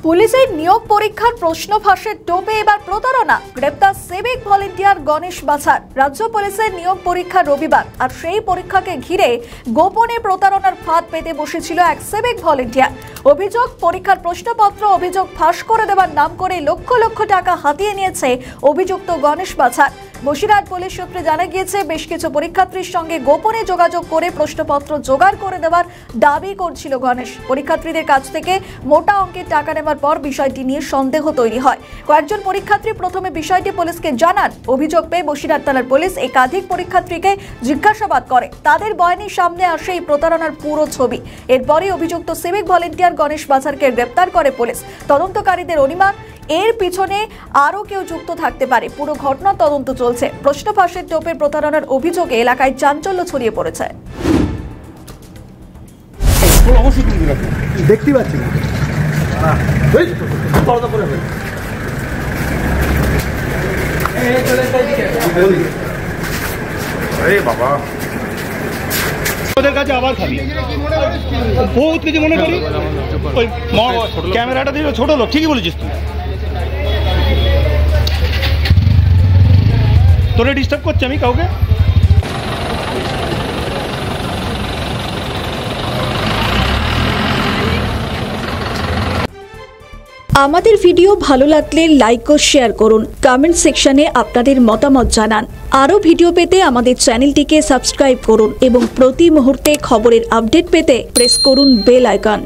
পুলিশের নিয়োগ পরীক্ষার প্রশ্ন ফাঁসের টোপে এবার প্রতারণা, গ্রেপ্তার সিভিক ভলেন্টিয়ার গণেশ বাছার। রাজ্য পুলিশের নিয়োগ পরীক্ষা রবিবার, আর সেই পরীক্ষাকে ঘিরে গোপনে প্রতারণার ফাঁদ পেতে বসেছিল এক সিভিক ভলেন্টিয়ার। অভিযোগ, পরীক্ষার প্রশ্নপত্র অভিযোগ ফাঁস করে দেওয়ার নাম করে লক্ষ লক্ষ টাকা হাতিয়ে নিয়েছে অভিযুক্ত গণেশ বাছার। বসিরহাট পুলিশ সূত্রে জানা গিয়েছে, বেশ কিছু পরীক্ষার্থীর সঙ্গে গোপনে যোগাযোগ করে প্রশ্নপত্র জোগাড় করে দেওয়ার দাবি করছিল গণেশ। পরীক্ষার্থীদের কাছ থেকে মোটা অঙ্কের টাকা নেওয়ার পর বিষয়টি নিয়ে সন্দেহ তৈরি হয়। কয়েকজন পরীক্ষার্থী প্রথমে বিষয়টি পুলিশকে জানান। অভিযোগ পেয়ে বসিরহাট থানার পুলিশ একাধিক পরীক্ষার্থীকে জিজ্ঞাসাবাদ করে। তাদের বয়ানের সামনে আসে এই প্রতারণার পুরো ছবি। এরপরই অভিযুক্ত সিভিক ভলেন্টিয়ার গণেশ বাছারকে গ্রেপ্তার করে পুলিশ। তদন্তকারীদের অনুমান, এর পিছনে আরও কেউ যুক্ত থাকতে পারে। পুরো ঘটনা তদন্ত চলছে। প্রশ্ন ফাঁসের টোপের প্রতারণার অভিযোগে এলাকায় চাঞ্চল্য ছড়িয়ে পড়েছে। দেখতে পাচ্ছি না। ওদের কাছে আবার খাবি বহুত কিছু মনে করি। ওই ক্যামেরাটা দিয়ে ছোট লোক, ঠিকই বলেছিস তুই। তোরে ডিস্টার্ব করছি আমি কাউকে? আমাদের ভিডিও ভালো লাগলে লাইক ও শেয়ার করুন। কমেন্ট সেকশনে আপনাদের মতামত জানান। আরও ভিডিও পেতে আমাদের চ্যানেলটিকে সাবস্ক্রাইব করুন এবং প্রতি মুহূর্তে খবরের আপডেট পেতে প্রেস করুন বেল আইকন।